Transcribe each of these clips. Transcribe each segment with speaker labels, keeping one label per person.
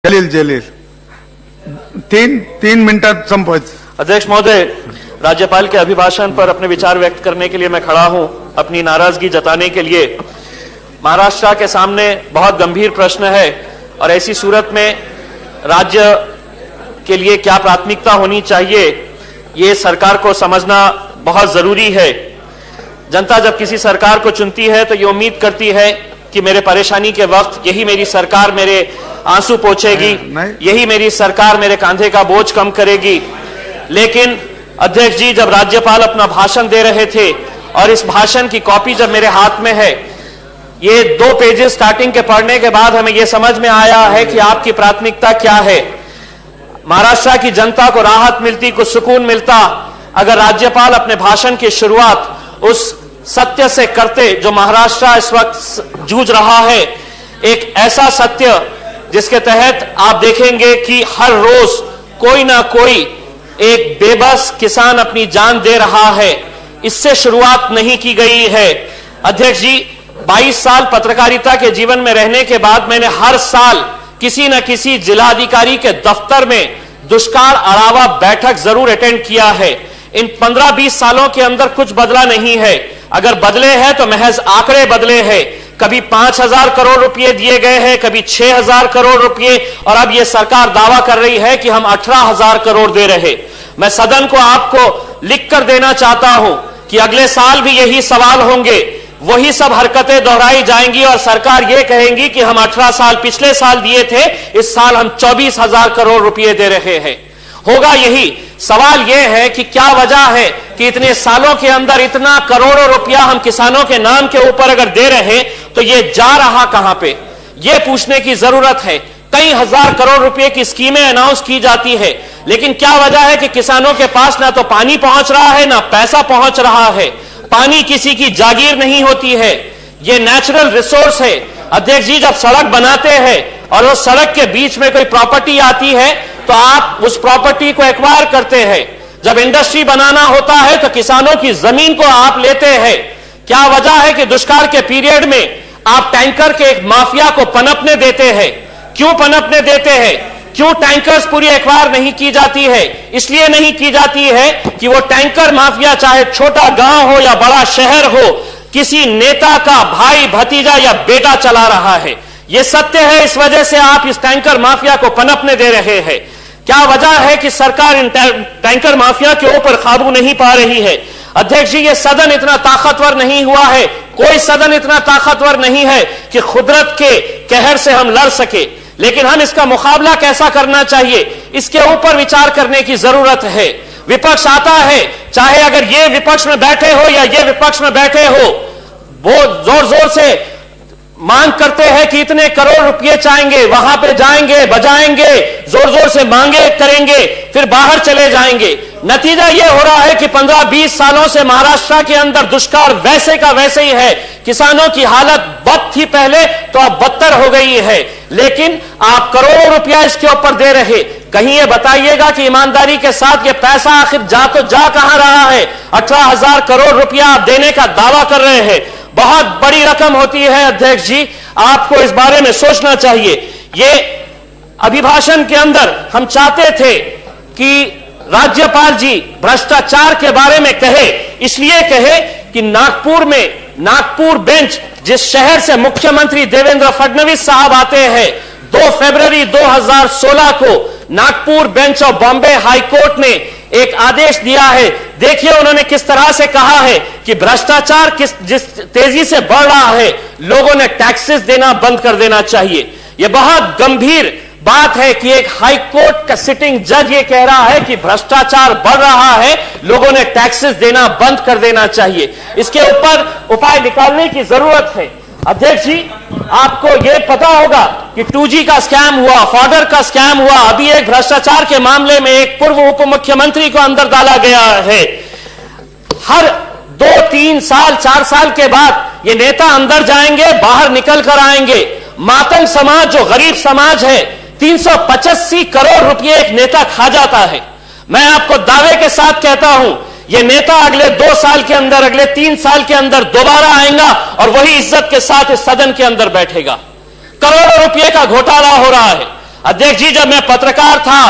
Speaker 1: जलील तीन मिनटात संपवायचं.
Speaker 2: अध्यक्ष महोदय, राज्यपाल के अभिभाषण पर अपने विचार व्यक्त करने के लिए मैं खड़ा हूं, अपनी नाराजगी जताने के लिए। महाराष्ट्र के सामने बहुत गंभीर प्रश्न है और ऐसी सूरत में राज्य के लिए क्या प्राथमिकता होनी चाहिए, ये सरकार को समझना बहुत जरूरी है। जनता जब किसी सरकार को चुनती है तो ये उम्मीद करती है कि मेरे परेशानी के वक्त यही मेरी सरकार मेरे आंसू पोंछेगी, यही मेरी सरकार मेरे कांधे का बोझ कम करेगी। लेकिन अध्यक्ष जी, जब राज्यपाल अपना भाषण दे रहे थे और इस भाषण की कॉपी जब मेरे हाथ में है, ये 2 पेजेस स्टार्टिंग के पढ़ने के बाद हमें यह समझ में आया है कि आपकी प्राथमिकता क्या है। महाराष्ट्र की जनता को राहत मिलती, कुछ सुकून मिलता अगर राज्यपाल अपने भाषण की शुरुआत उस सत्य से करते जो महाराष्ट्र इस वक्त जूझ रहा है। एक ऐसा सत्य जिसके तहत आप देखेंगे कि हर रोज कोई ना कोई एक बेबस किसान अपनी जान दे रहा है। इससे शुरुआत नहीं की गई है। अध्यक्ष जी, 22 साल पत्रकारिता के जीवन में रहने के बाद मैंने हर साल किसी न किसी जिलाधिकारी के दफ्तर में दुष्काल अलावा बैठक जरूर अटेंड किया है। इन 15-20 सालों के अंदर कुछ बदला नहीं है। अगर बदले हैं तो महज आंकड़े बदले हैं। कभी 5,000 करोड़ रुपए दिए गए हैं, कभी 6,000 करोड़ रुपए, और अब यह सरकार दावा कर रही है कि हम 18,000 करोड़ दे रहे। मैं सदन को आपको लिख कर देना चाहता हूं कि अगले साल भी यही सवाल होंगे, वही सब हरकतें दोहराई जाएंगी और सरकार यह कहेंगी कि हम 18 साल पिछले साल दिए थे, इस साल हम 24,000 करोड़ रुपए दे रहे हैं। होगा यही। सवाल यह है कि क्या वजह है कि इतने सालों के अंदर इतना करोड़ों रुपया हम किसानों के नाम के ऊपर अगर दे रहे तो ये जा रहा कहां पे, ये पूछने की जरूरत है। कई हजार करोड़ रुपए की स्कीमें अनाउंस की जाती है, लेकिन क्या वजह है कि किसानों के पास ना तो पानी पहुंच रहा है ना पैसा पहुंच रहा है। पानी किसी की जागीर नहीं होती है, ये नेचुरल रिसोर्स है। अध्यक्ष जी, जब सड़क बनाते हैं और उस सड़क के बीच में कोई प्रॉपर्टी आती है तो आप उस प्रॉपर्टी को एक्वायर करते हैं। जब इंडस्ट्री बनाना होता है तो किसानों की जमीन को आप लेते हैं। क्या वजह है कि दुष्काल के पीरियड में आप टैंकर के एक माफिया को पनपने देते हैं? क्यों पनपने देते हैं? क्यों टैंकर्स पूरी एक्वायर नहीं की जाती है? इसलिए नहीं की जाती है कि वो टैंकर माफिया चाहे छोटा गांव हो या बड़ा शहर हो, किसी नेता का भाई, भतीजा या बेटा चला रहा है। यह सत्य है। इस वजह से आप इस टैंकर माफिया को पनपने दे रहे हैं। क्या वजह है कि सरकार इन टैंकर माफिया के ऊपर काबू नहीं पा रही है? अध्यक्ष जी, यह सदन इतना ताकतवर नहीं हुआ है, कोई सदन इतना ताकतवर नहीं है कि कुदरत के कहर से हम लड़ सके। लेकिन हम इसका मुकाबला कैसा करना चाहिए, इसके ऊपर विचार करने की जरूरत है। विपक्ष आता है, चाहे अगर ये विपक्ष में बैठे हो या ये विपक्ष में बैठे हो, वो जोर जोर से मांग करते हैं कि इतने करोड़ रुपए चाहेंगे, वहां पे जाएंगे, बजाएंगे, जोर जोर से मांगे करेंगे, फिर बाहर चले जाएंगे। नतीजा यह हो रहा है कि 15-20 सालों से महाराष्ट्र के अंदर दुष्काल वैसे का वैसे ही है। किसानों की हालत बद थी पहले तो अब बदतर हो गई है। लेकिन आप करोड़ों रुपया इसके ऊपर दे रहे। कहीं ये बताइएगा कि ईमानदारी के साथ ये पैसा आखिर जा कहां रहा है? 18,000 करोड़ रुपया आप देने का दावा कर रहे हैं। बहुत बड़ी रकम होती है अध्यक्ष जी, आपको इस बारे में सोचना चाहिए। ये अभिभाषण के अंदर हम चाहते थे कि राज्यपाल जी भ्रष्टाचार के बारे में कहे, इसलिए कहे कि नागपुर बेंच, जिस शहर से मुख्यमंत्री देवेंद्र फडणवीस साहब आते हैं, 2 फरवरी 2016 को Nagpur bench of Bombay high court ने एक आदेश दिया है। देखिए उन्होंने किस तरह से कहा है कि भ्रष्टाचार जिस तेजी से बढ़ रहा है, लोगों ने टैक्सेस देना बंद कर देना चाहिए। यह बहुत गंभीर बात है कि एक हाई कोर्ट का सिटिंग जज ये कह रहा है कि भ्रष्टाचार बढ़ रहा है, लोगों ने टैक्सेस देना बंद कर देना चाहिए। इसके ऊपर उपाय निकालने की जरूरत है। अध्यक्ष जी, आपको यह पता होगा कि 2G का स्कैम हुआ, फॉर्डर का स्कैम हुआ, अभी एक भ्रष्टाचार के मामले में एक पूर्व उप मुख्यमंत्री को अंदर डाला गया है। हर 2-3 साल 4 साल के बाद ये नेता अंदर जाएंगे, बाहर निकल कर आएंगे। मातंग समाज, जो गरीब समाज है, 385 करोड़ रुपए एक नेता खा जाता है। मैं आपको दावे के साथ कहता हूं, यह नेता अगले 2 साल के अंदर, अगले 3 साल के अंदर दोबारा आएगा और वही इज्जत के साथ इस सदन के अंदर बैठेगा। करोड़ों रुपए का घोटाला हो रहा है। अध्यक्ष जी, जब मैं पत्रकार था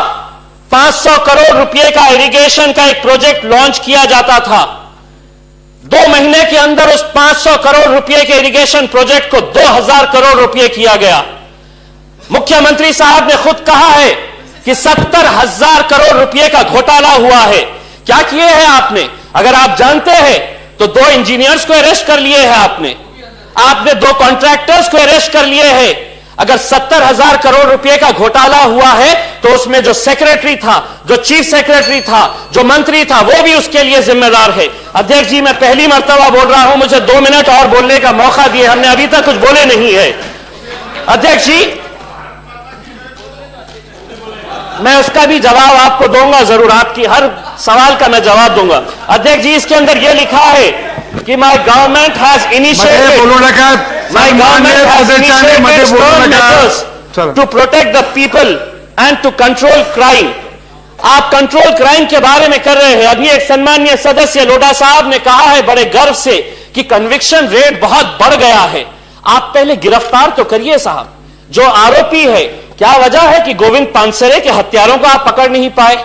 Speaker 2: 500 करोड़ रुपए का इरिगेशन का एक प्रोजेक्ट लॉन्च किया जाता था। 2 महीने के अंदर उस 500 करोड़ रुपए के इरिगेशन प्रोजेक्ट को 2000 करोड़ रुपए किया गया। मुख्यमंत्री साहब ने खुद कहा है कि 70,000 करोड़ रुपए का घोटाला हुआ है। क्या किए हैं आपने? अगर आप जानते हैं तो 2 इंजीनियर्स को अरेस्ट कर लिए हैं आपने 2 कॉन्ट्रैक्टर्स को अरेस्ट कर लिए हैं। अगर 70,000 करोड़ रुपए का घोटाला हुआ है तो उसमें जो सेक्रेटरी था, जो चीफ सेक्रेटरी था, जो मंत्री था, वो भी उसके लिए जिम्मेदार है। अध्यक्ष जी, मैं पहली मर्तबा बोल रहा हूं, मुझे 2 मिनट और बोलने का मौका दिए, हमने अभी तक कुछ बोले नहीं है। अध्यक्ष जी, मैं उसका भी जवाब आपको दूंगा, जरूर आपकी हर सवाल का मैं जवाब दूंगा। अध्यक्ष जी, इसके अंदर यह लिखा है कि my government has initiated to protect the people and to control crime. आप कंट्रोल क्राइम के बारे में कर रहे हैं। अभी एक सम्मानीय सदस्य लोढ़ा साहब ने कहा है बड़े गर्व से कि कन्विक्शन रेट बहुत बढ़ गया है। आप पहले गिरफ्तार तो करिए साहब, जो आरोपी है। क्या वजह है कि गोविंद पानसरे के हत्यारों को आप पकड़ नहीं पाए?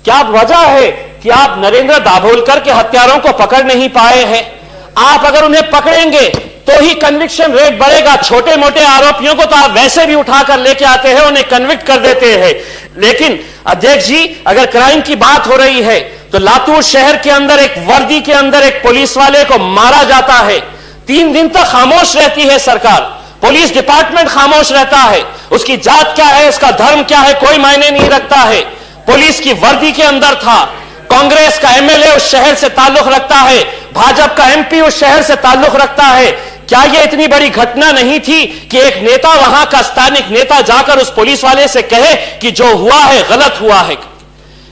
Speaker 2: क्या वजह है कि आप नरेंद्र दाभोलकर के हत्यारों को पकड़ नहीं पाए हैं? आप अगर उन्हें पकड़ेंगे तो ही कन्विक्शन रेट बढ़ेगा। छोटे मोटे आरोपियों को तो आप वैसे भी उठाकर लेके आते हैं, उन्हें कन्विक्ट कर देते हैं। लेकिन अध्यक्ष जी, अगर क्राइम की बात हो रही है तो लातूर शहर के अंदर एक वर्दी के अंदर एक पुलिस वाले को मारा जाता है। 3 दिन तक खामोश रहती है सरकार, पुलिस डिपार्टमेंट खामोश रहता है। उसकी जात क्या है, उसका धर्म क्या है, कोई मायने नहीं रखता है। पुलिस की वर्दी के अंदर था। कांग्रेस का एमएलए उस शहर से ताल्लुक रखता है, भाजपा का एमपी उस शहर से ताल्लुक रखता है। क्या यह इतनी बड़ी घटना नहीं थी कि एक नेता, वहां का स्थानिक नेता, जाकर उस पुलिस वाले से कहे कि जो हुआ है गलत हुआ है?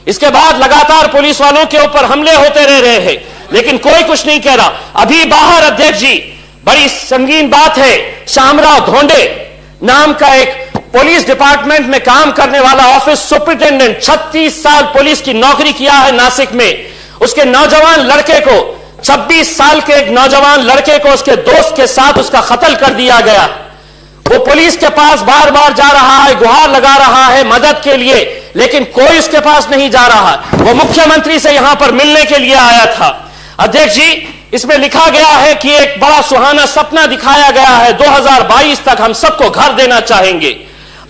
Speaker 2: इसके बाद लगातार पुलिस वालों के ऊपर हमले होते रह रहे हैं, लेकिन कोई कुछ नहीं कह रहा। अभी बाहर अध्यक्ष जी, बड़ी संगीन बात है, शामराव धोंडे नाम का एक पुलिस डिपार्टमेंट में काम करने वाला ऑफिस सुपरिटेंडेंट, 36 साल पुलिस की नौकरी किया है नासिक में। उसके नौजवान लड़के को, 26 साल के एक नौजवान लड़के को उसके दोस्त के साथ उसका कत्ल कर दिया गया। वो पुलिस के पास बार बार जा रहा है, गुहार लगा रहा है मदद के लिए, लेकिन कोई उसके पास नहीं जा रहा। वो मुख्यमंत्री से यहां पर मिलने के लिए आया था। अध्यक्ष जी, इसमें लिखा गया है कि एक बड़ा सुहाना सपना दिखाया गया है, 2022 तक हम सबको घर देना चाहेंगे।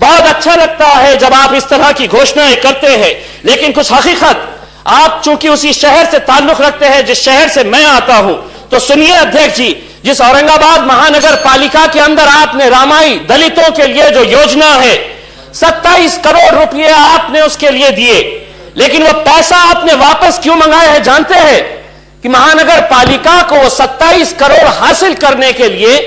Speaker 2: बहुत अच्छा लगता है जब आप इस तरह की घोषणाएं करते हैं, लेकिन कुछ हकीकत, आप चूंकि उसी शहर से ताल्लुक रखते हैं जिस शहर से मैं आता हूं, तो सुनिए अध्यक्ष जी, जिस औरंगाबाद महानगर पालिका के अंदर आपने रामाई दलितों के लिए जो योजना है, 27 करोड़ रुपए आपने उसके लिए दिए, लेकिन वो पैसा आपने वापस क्यों मंगाया है जानते हैं? कि महानगर पालिका को वो 27 करोड़ हासिल करने के लिए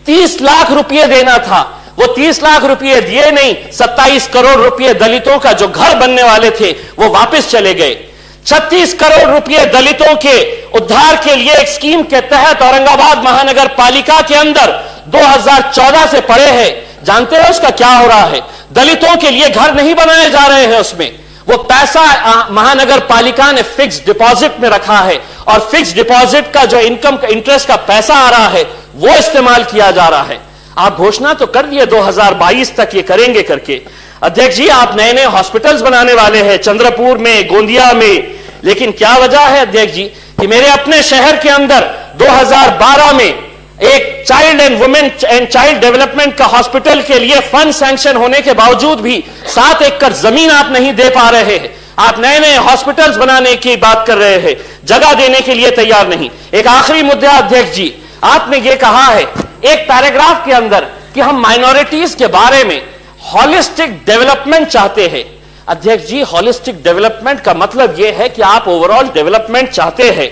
Speaker 2: 30 लाख रुपए देना था। वो 30 लाख रुपए दिए नहीं, 27 करोड़ रुपए दलितों का जो घर बनने वाले थे वो वापस चले गए। 36 करोड़ रुपए दलितों के उद्धार के लिए एक स्कीम के तहत औरंगाबाद महानगर पालिका के अंदर 2014 से पड़े हैं। जानते हैं उसका क्या हो रहा है? दलितों के लिए घर नहीं बनाए जा रहे हैं। उसमें वो पैसा महानगर पालिका ने फिक्स डिपॉजिट में रखा है, और फिक्स डिपॉजिट का जो इनकम का इंटरेस्ट का पैसा आ रहा है वो इस्तेमाल किया जा रहा है। आप घोषणा तो कर दिए 2022 तक ये करेंगे करके। अध्यक्ष जी, आप नए नए हॉस्पिटल्स बनाने वाले हैं चंद्रपुर में, गोंदिया में, लेकिन क्या वजह है अध्यक्ष जी कि मेरे अपने शहर के अंदर 2012 में एक child and women and child development का हॉस्पिटल के लिए फंड सैंक्शन होने के बावजूद भी 7 एकड़ जमीन आप नहीं दे पा रहे हैं। आप नए नए हॉस्पिटल्स बनाने की बात कर रहे हैं, जगह देने के लिए तैयार नहीं। एक आखिरी मुद्दा अध्यक्ष जी, आपने ये कहा है एक पैराग्राफ के अंदर कि हम माइनॉरिटीज के बारे में हॉलिस्टिक डेवलपमेंट चाहते हैं। अध्यक्ष जी, हॉलिस्टिक डेवलपमेंट का मतलब यह है कि आप ओवरऑल डेवलपमेंट चाहते हैं।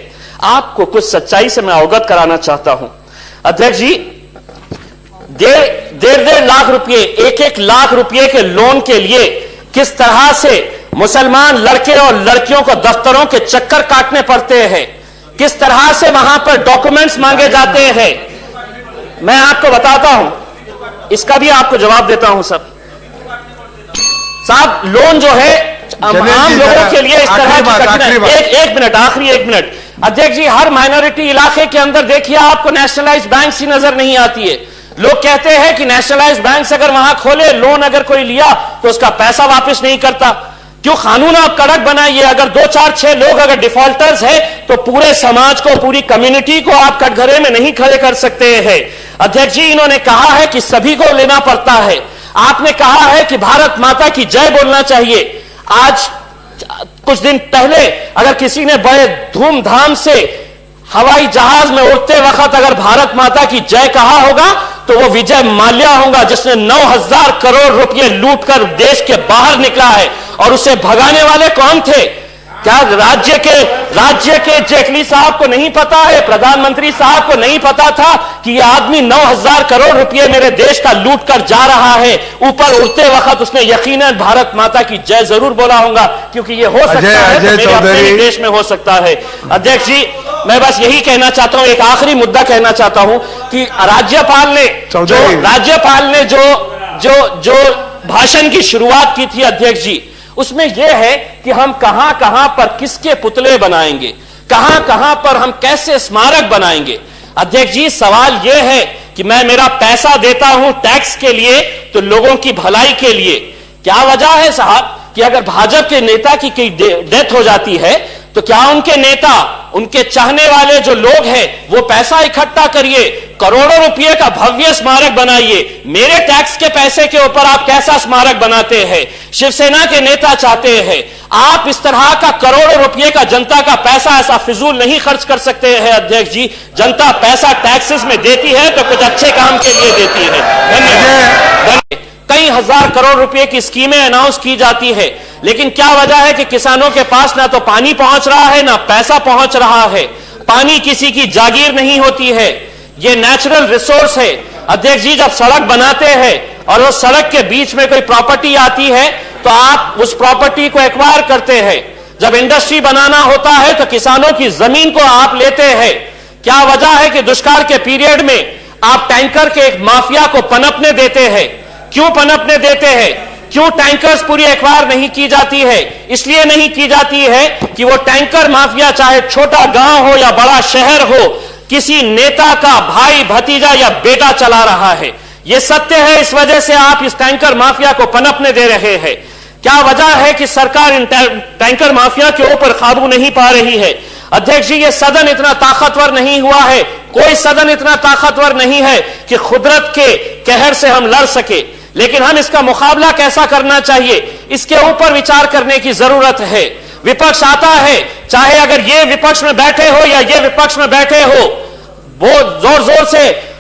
Speaker 2: आपको कुछ सच्चाई से मैं अवगत कराना चाहता हूं। अध्यक्ष जी, 1.5 लाख रुपए, 1 लाख रुपए के लोन के लिए किस तरह से मुसलमान लड़के और लड़कियों को दफ्तरों के चक्कर काटने पड़ते हैं, किस तरह से वहां पर डॉक्यूमेंट्स मांगे जाते हैं, मैं आपको बताता हूं। इसका भी आपको जवाब देता हूं सब साहब। लोन जो है आम लोगों के लिए इस तरह की कठिनाई। एक मिनट, आखिरी 1 मिनट। अध्यक्ष जी, हर माइनॉरिटी इलाके के अंदर देखिए आपको नेशनलाइज्ड बैंक सी नजर नहीं आती है। लोग कहते हैं कि नेशनलाइज्ड बैंक अगर वहां खोले, लोन अगर कोई लिया तो उसका पैसा वापस नहीं करता। क्यों कानून आप कड़क बनाइए? अगर 2, 4, 6 लोग अगर डिफॉल्टर्स हैं तो पूरे समाज को, पूरी कम्युनिटी को आप कटघरे में नहीं खड़े कर सकते हैं। अध्यक्ष जी, इन्होंने कहा है कि सभी को लेना पड़ता है। आपने कहा है कि भारत माता की जय बोलना चाहिए। आज कुछ दिन पहले अगर किसी ने बड़े धूमधाम से हवाई जहाज में उड़ते वक्त अगर भारत माता की जय कहा होगा तो वो विजय माल्या होगा, जिसने 9,000 करोड़ रुपए लूटकर देश के बाहर निकला है। और उसे भगाने वाले कौन थे? क्या राज्य के जेटली साहब को नहीं पता है, प्रधानमंत्री साहब को नहीं पता था कि यह आदमी 9,000 करोड़ रुपए मेरे देश का लूट कर जा रहा है? ऊपर उड़ते वक्त उसने यकीनन भारत माता की जय जरूर बोला होगा, क्योंकि यह हो सकता है तो मेरे अपने ही देश में हो सकता है। अध्यक्ष जी, मैं बस यही कहना चाहता हूं, एक आखिरी मुद्दा कहना चाहता हूं कि राज्यपाल ने जो भाषण की शुरुआत की थी अध्यक्ष जी, उसमें यह है कि हम कहां कहां पर किसके पुतले बनाएंगे, कहां कहां पर हम कैसे स्मारक बनाएंगे। अध्यक्ष जी, सवाल यह है कि मैं मेरा पैसा देता हूं टैक्स के लिए तो लोगों की भलाई के लिए। क्या वजह है साहब कि अगर भाजपा के नेता की कोई डेथ हो जाती है तो क्या उनके नेता, उनके चाहने वाले जो लोग हैं वो पैसा इकट्ठा करिए, करोड़ों रुपए का भव्य स्मारक बनाइए। मेरे टैक्स के पैसे के ऊपर आप कैसा स्मारक बनाते हैं? शिवसेना के नेता चाहते हैं आप इस तरह का करोड़ों रुपए का जनता का पैसा ऐसा फिजूल नहीं खर्च कर सकते हैं। अध्यक्ष जी, जनता पैसा टैक्सेस में देती है तो कुछ अच्छे काम के लिए देती है। धन्यवाद। कई हजार करोड़ रुपए की स्कीमें अनाउंस की जाती है, लेकिन क्या वजह है कि किसानों के पास ना तो पानी पहुंच रहा है ना पैसा पहुंच रहा है। पानी किसी की जागीर नहीं होती है, ये नेचुरल रिसोर्स है। अध्यक्ष जी, जब सड़क बनाते हैं और उस सड़क के बीच में कोई प्रॉपर्टी आती है तो आप उस प्रॉपर्टी को एक्वायर करते हैं। जब इंडस्ट्री बनाना होता है तो किसानों की जमीन को आप लेते हैं। क्या वजह है कि दुष्काल के पीरियड में आप टैंकर के एक माफिया को पनपने देते हैं? क्यों पनपने देते हैं? क्यों टैंकर्स पूरी एक्वायर नहीं की जाती है? इसलिए नहीं की जाती है कि वो टैंकर माफिया, चाहे छोटा गांव हो या बड़ा शहर हो, किसी नेता का भाई, भतीजा या बेटा चला रहा है। यह सत्य है, इस वजह से आप इस टैंकर माफिया को पनपने दे रहे हैं। क्या वजह है कि सरकार इन टैंकर माफिया के ऊपर काबू नहीं पा रही है? अध्यक्ष जी, यह सदन इतना ताकतवर नहीं हुआ है, कोई सदन इतना ताकतवर नहीं है कि कुदरत के कहर से हम लड़ सके। लेकिन हम इसका मुकाबला कैसा करना चाहिए, इसके ऊपर विचार करने की जरूरत है। विपक्ष आता है, चाहे अगर ये विपक्ष में बैठे हो या ये विपक्ष में बैठे हो, वो जोर जोर से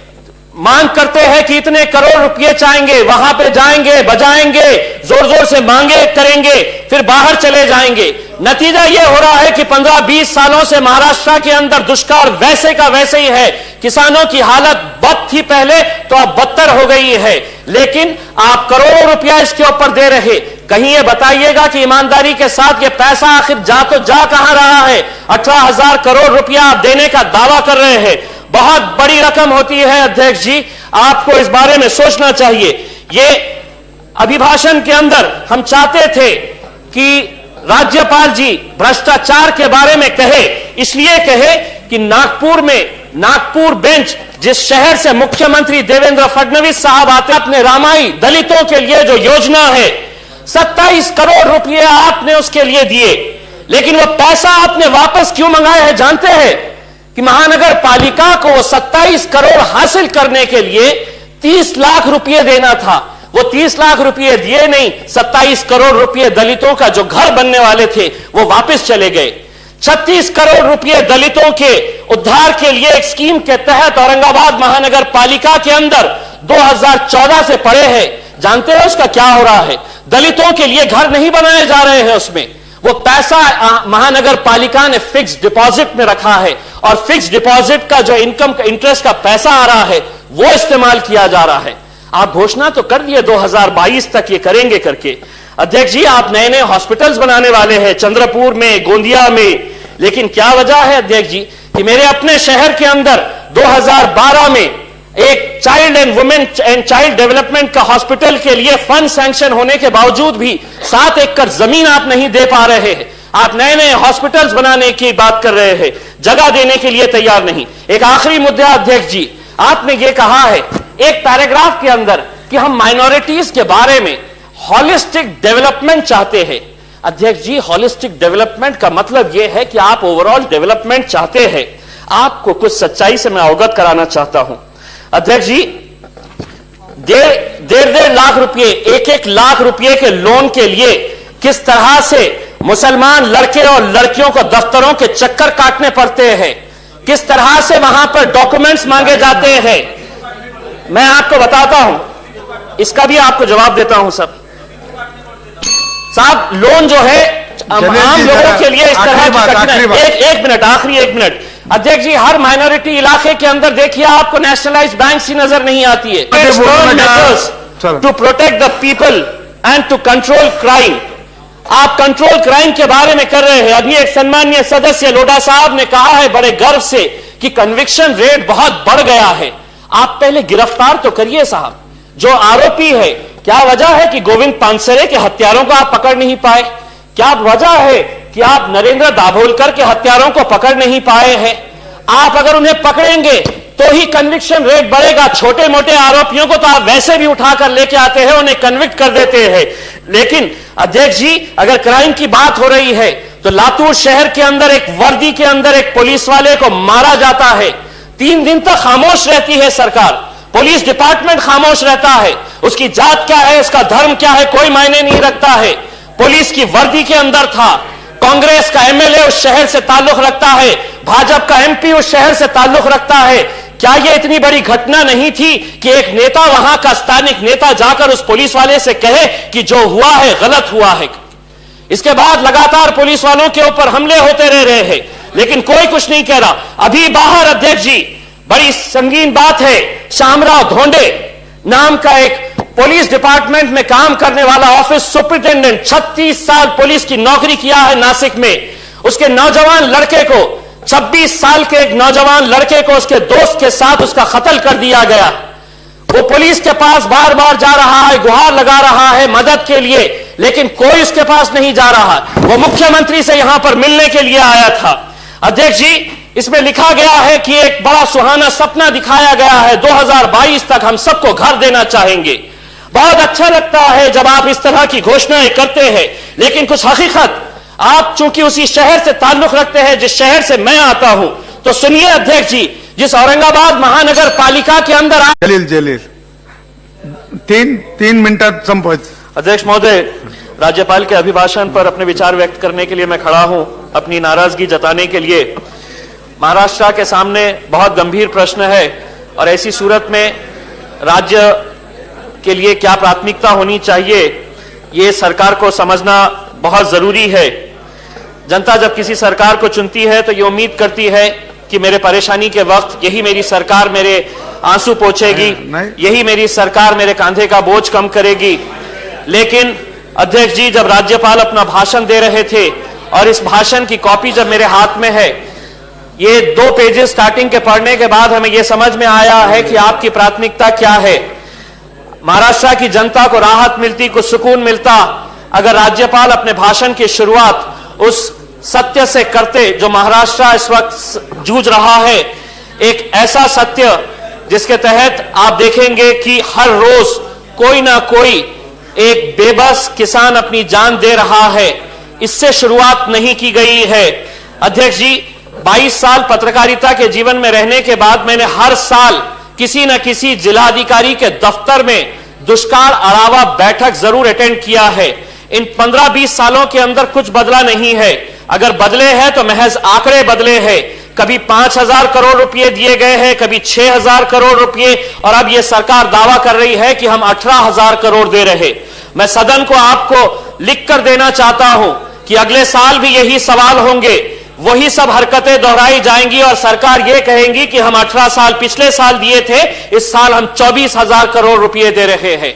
Speaker 2: मांग करते हैं कि इतने करोड़ रुपए चाहेंगे, वहां पे जाएंगे, बजाएंगे, जोर जोर से मांगे करेंगे, फिर बाहर चले जाएंगे। नतीजा यह हो रहा है कि 15-20 सालों से महाराष्ट्र के अंदर दुष्काल वैसे का वैसे ही है। किसानों की हालत बद थी पहले तो अब बदतर हो गई है, लेकिन आप करोड़ों रुपया इसके ऊपर दे रहे। कहीं ये बताइएगा कि ईमानदारी के साथ ये पैसा आखिर जा कहां रहा है? 18,000 करोड़ रुपया आप देने का दावा कर रहे हैं, बहुत बड़ी रकम होती है। अध्यक्ष जी, आपको इस बारे में सोचना चाहिए। ये अभिभाषण के अंदर हम चाहते थे कि राज्यपाल जी भ्रष्टाचार के बारे में कहे, इसलिए कहे कि नागपुर बेंच, जिस शहर से मुख्यमंत्री देवेंद्र फडणवीस साहब आते, अपने रामाई दलितों के लिए जो योजना है 27 करोड़ रुपए आपने उसके लिए दिए, लेकिन वो पैसा आपने वापस क्यों मंगाया है जानते हैं? कि महानगर पालिका को वो 27 करोड़ हासिल करने के लिए 30 लाख रुपए देना था। वो 30 लाख रुपए दिए नहीं, 27 करोड़ रुपए दलितों का जो घर बनने वाले थे वो वापस चले गए। 36 करोड़ रुपए दलितों के उद्धार के लिए एक स्कीम के तहत औरंगाबाद महानगर पालिका के अंदर 2014 से पड़े हैं। जानते हैं उसका क्या हो रहा है? दलितों के लिए घर नहीं बनाए जा रहे हैं, उसमें वो पैसा महानगर पालिका ने फिक्स डिपॉजिट में रखा है और फिक्स डिपॉजिट का जो इनकम का इंटरेस्ट का पैसा आ रहा है वो इस्तेमाल किया जा रहा है। आप घोषणा तो कर दिए 2022 तक ये करेंगे करके। अध्यक्ष जी, आप नए नए हॉस्पिटल्स बनाने वाले हैं चंद्रपुर में, गोंदिया में, लेकिन क्या वजह है अध्यक्ष जी कि मेरे अपने शहर के अंदर 2012 में एक child and women and child development का हॉस्पिटल के लिए फंड सैंक्शन होने के बावजूद भी 7 एकड़ जमीन आप नहीं दे पा रहे हैं। आप नए नए हॉस्पिटल्स बनाने की बात कर रहे हैं, जगह देने के लिए तैयार नहीं। एक आखिरी मुद्दा अध्यक्ष जी, आपने ये कहा है एक पैराग्राफ के अंदर कि हम माइनॉरिटीज के बारे में हॉलिस्टिक डेवलपमेंट चाहते हैं। अध्यक्ष जी, हॉलिस्टिक डेवलपमेंट का मतलब यह है कि आप ओवरऑल डेवलपमेंट चाहते हैं। आपको कुछ सच्चाई से मैं अवगत कराना चाहता हूं। अध्यक्ष जी, 1.5 लाख रुपए, 1 लाख रुपए के लोन के लिए किस तरह से मुसलमान लड़के और लड़कियों को दफ्तरों के चक्कर काटने पड़ते हैं, किस तरह से वहां पर डॉक्यूमेंट्स मांगे जाते हैं, मैं आपको बताता हूं। इसका भी आपको जवाब देता हूं साहब। लोन जो है आम लोगों के लिए इस तरह की कठिनाई। एक मिनट, आखिरी 1 मिनट। अध्यक्ष जी, हर माइनॉरिटी इलाके के अंदर देखिए आपको नेशनलाइज्ड बैंक ही नजर नहीं आती है। To protect the people and to control crime. आप कंट्रोल क्राइम के बारे में कर रहे हैं। अभी एक सम्मानीय सदस्य लोढ़ा साहब ने कहा है बड़े गर्व से कि कन्विक्शन रेट बहुत बढ़ गया है। आप पहले गिरफ्तार तो करिए साहब जो आरोपी है। क्या वजह है कि गोविंद पानसरे के हत्यारों को आप पकड़ नहीं पाए? क्या वजह है कि आप नरेंद्र दाभोलकर के हत्यारों को पकड़ नहीं पाए हैं? आप अगर उन्हें पकड़ेंगे तो ही कन्विक्शन रेट बढ़ेगा। छोटे मोटे आरोपियों को तो आप वैसे भी उठाकर लेके आते हैं, उन्हें कन्विक्ट कर देते हैं। लेकिन अध्यक्ष जी, अगर क्राइम की बात हो रही है तो लातूर शहर के अंदर एक वर्दी के अंदर एक पुलिस वाले को मारा जाता है। 3 दिन तक खामोश रहती है सरकार, पुलिस डिपार्टमेंट खामोश रहता है। उसकी जात क्या है, उसका धर्म क्या है, कोई मायने नहीं रखता है। पुलिस की वर्दी के अंदर था। कांग्रेस का एमएलए उस शहर से ताल्लुक रखता है, भाजपा का एमपी उस शहर से ताल्लुक रखता है। क्या यह इतनी बड़ी घटना नहीं थी कि एक नेता, वहां का स्थानिक नेता जाकर उस पुलिस वाले से कहे कि जो हुआ है गलत हुआ है? इसके बाद लगातार पुलिस वालों के ऊपर हमले होते रहे हैं, लेकिन कोई कुछ नहीं कह रहा। अभी बाहर अध्यक्ष जी, बड़ी संगीन बात है, श्यामराव धोंडे नाम का एक पुलिस डिपार्टमेंट में काम करने वाला ऑफिस सुपरिटेंडेंट, 36 साल पुलिस की नौकरी किया है नासिक में। उसके नौजवान लड़के को, 26 साल के एक नौजवान लड़के को उसके दोस्त के साथ उसका कत्ल कर दिया गया। वो पुलिस के पास बार बार जा रहा है, गुहार लगा रहा है मदद के लिए, लेकिन कोई उसके पास नहीं जा रहा। वो मुख्यमंत्री से यहां पर मिलने के लिए आया था। अध्यक्ष जी, इसमें लिखा गया है कि एक बड़ा सुहाना सपना दिखाया गया है, 2022 तक हम सबको घर देना चाहेंगे। बहुत अच्छा लगता है जब आप इस तरह की घोषणाएं करते हैं, लेकिन कुछ हकीकत, आप चूंकि उसी शहर से ताल्लुक रखते हैं जिस शहर से मैं आता हूं, तो सुनिए अध्यक्ष जी, जिस औरंगाबाद महानगर पालिका के अंदर
Speaker 1: जलील 3 मिनटात संपत।
Speaker 2: अध्यक्ष महोदय, राज्यपाल के अभिभाषण पर अपने विचार व्यक्त करने के लिए मैं खड़ा हूं, अपनी नाराजगी जताने के लिए। महाराष्ट्र के सामने बहुत गंभीर प्रश्न है और ऐसी सूरत में राज्य के लिए क्या प्राथमिकता होनी चाहिए, ये सरकार को समझना बहुत जरूरी है। जनता जब किसी सरकार को चुनती है तो ये उम्मीद करती है कि मेरे परेशानी के वक्त यही मेरी सरकार मेरे आंसू पोंछेगी, यही मेरी सरकार मेरे कांधे का बोझ कम करेगी। लेकिन अध्यक्ष जी, जब राज्यपाल अपना भाषण दे रहे थे और इस भाषण की कॉपी जब मेरे हाथ में है, ये 2 पेजेस स्टार्टिंग के पढ़ने के बाद हमें यह समझ में आया है कि आपकी प्राथमिकता क्या है। महाराष्ट्र की जनता को राहत मिलती, कुछ सुकून मिलता अगर राज्यपाल अपने भाषण की शुरुआत उस सत्य से करते जो महाराष्ट्र इस वक्त जूझ रहा है। एक ऐसा सत्य जिसके तहत आप देखेंगे कि हर रोज कोई ना कोई एक बेबस किसान अपनी जान दे रहा है। इससे शुरुआत नहीं की गई है। अध्यक्ष जी, 22 साल पत्रकारिता के जीवन में रहने के बाद मैंने हर साल किसी न किसी जिलाधिकारी के दफ्तर में दुष्काल अलावा बैठक जरूर अटेंड किया है। इन 15-20 सालों के अंदर कुछ बदला नहीं है। अगर बदले हैं तो महज आंकड़े बदले हैं। कभी 5,000 करोड़ रुपए दिए गए हैं, कभी 6,000 करोड़ रुपए, और अब यह सरकार दावा कर रही है कि हम 18,000 करोड़ दे रहे। मैं सदन को आपको लिखकर देना चाहता हूं कि अगले साल भी यही सवाल होंगे, वही सब हरकतें दोहराई जाएंगी और सरकार यह कहेंगी कि हम 18 साल पिछले साल दिए थे, इस साल हम 24,000 करोड़ रुपए दे रहे हैं।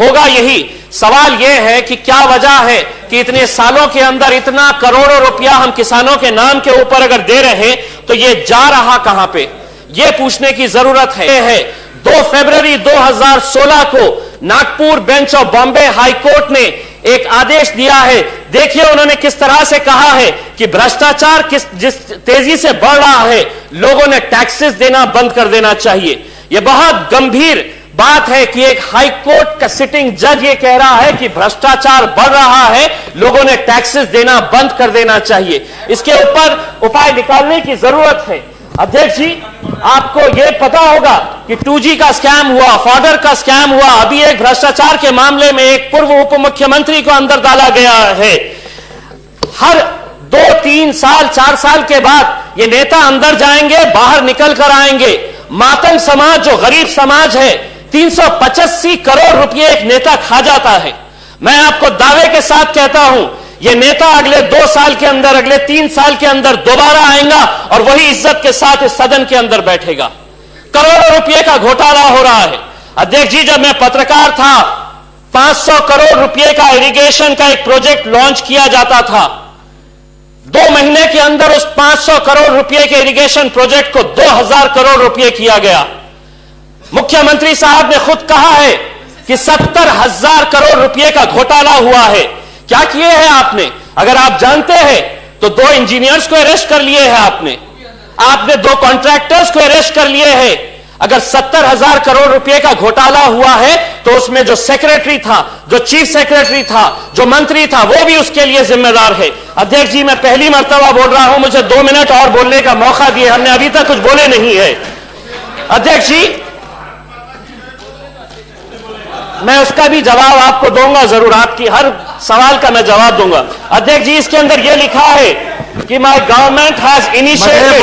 Speaker 2: होगा यही। सवाल यह है कि क्या वजह है कि इतने सालों के अंदर इतना करोड़ों रुपया हम किसानों के नाम के ऊपर अगर दे रहे हैं तो यह जा रहा कहां पे, यह पूछने की जरूरत है। 2 फरवरी 2016 को Nagpur bench of Bombay high court ने एक आदेश दिया है। देखिए उन्होंने किस तरह से कहा है कि भ्रष्टाचार जिस तेजी से बढ़ रहा है, लोगों ने टैक्सेस देना बंद कर देना चाहिए। यह बहुत गंभीर बात है कि एक हाई कोर्ट का सिटिंग जज ये कह रहा है कि भ्रष्टाचार बढ़ रहा है, लोगों ने टैक्सेस देना बंद कर देना चाहिए। इसके ऊपर उपाय निकालने की जरूरत है। अध्यक्ष जी, आपको यह पता होगा कि 2G का स्कैम हुआ, फॉर्डर का स्कैम हुआ, अभी एक भ्रष्टाचार के मामले में एक पूर्व उप मुख्यमंत्री को अंदर डाला गया है। हर 2-3 साल 4 साल के बाद ये नेता अंदर जाएंगे, बाहर निकल कर आएंगे। मातंग समाज, जो गरीब समाज है, 385 करोड़ रुपए एक नेता खा जाता है। मैं आपको दावे के साथ कहता हूं, यह नेता अगले 2 साल के अंदर, अगले 3 साल के अंदर दोबारा आएगा और वही इज्जत के साथ इस सदन के अंदर बैठेगा। करोड़ों रुपए का घोटाला हो रहा है। अध्यक्ष जी, जब मैं पत्रकार था, 500 करोड़ रुपए का इरिगेशन का एक प्रोजेक्ट लॉन्च किया जाता था। 2 महीने के अंदर उस 500 करोड़ रुपए के इरिगेशन प्रोजेक्ट को 2000 करोड़ रुपए किया गया। मुख्यमंत्री साहब ने खुद कहा है कि 70,000 करोड़ रुपए का घोटाला हुआ है। क्या किए हैं आपने? अगर आप जानते हैं तो 2 इंजीनियर्स को अरेस्ट कर लिए हैं आपने 2 कॉन्ट्रैक्टर्स को अरेस्ट कर लिए हैं। अगर 70,000 करोड़ रुपए का घोटाला हुआ है तो उसमें जो सेक्रेटरी था, जो चीफ सेक्रेटरी था, जो मंत्री था, वो भी उसके लिए जिम्मेदार है। अध्यक्ष जी, मैं पहली मर्तबा बोल रहा हूं, मुझे 2 मिनट और बोलने का मौका दिए, हमने अभी तक कुछ बोले नहीं है। अध्यक्ष जी, मैं उसका भी जवाब आपको दूंगा, जरूर आपकी हर सवाल का मैं जवाब दूंगा। अध्यक्ष जी, इसके अंदर यह लिखा है कि माय गवर्नमेंट हैज इनिशिएटेड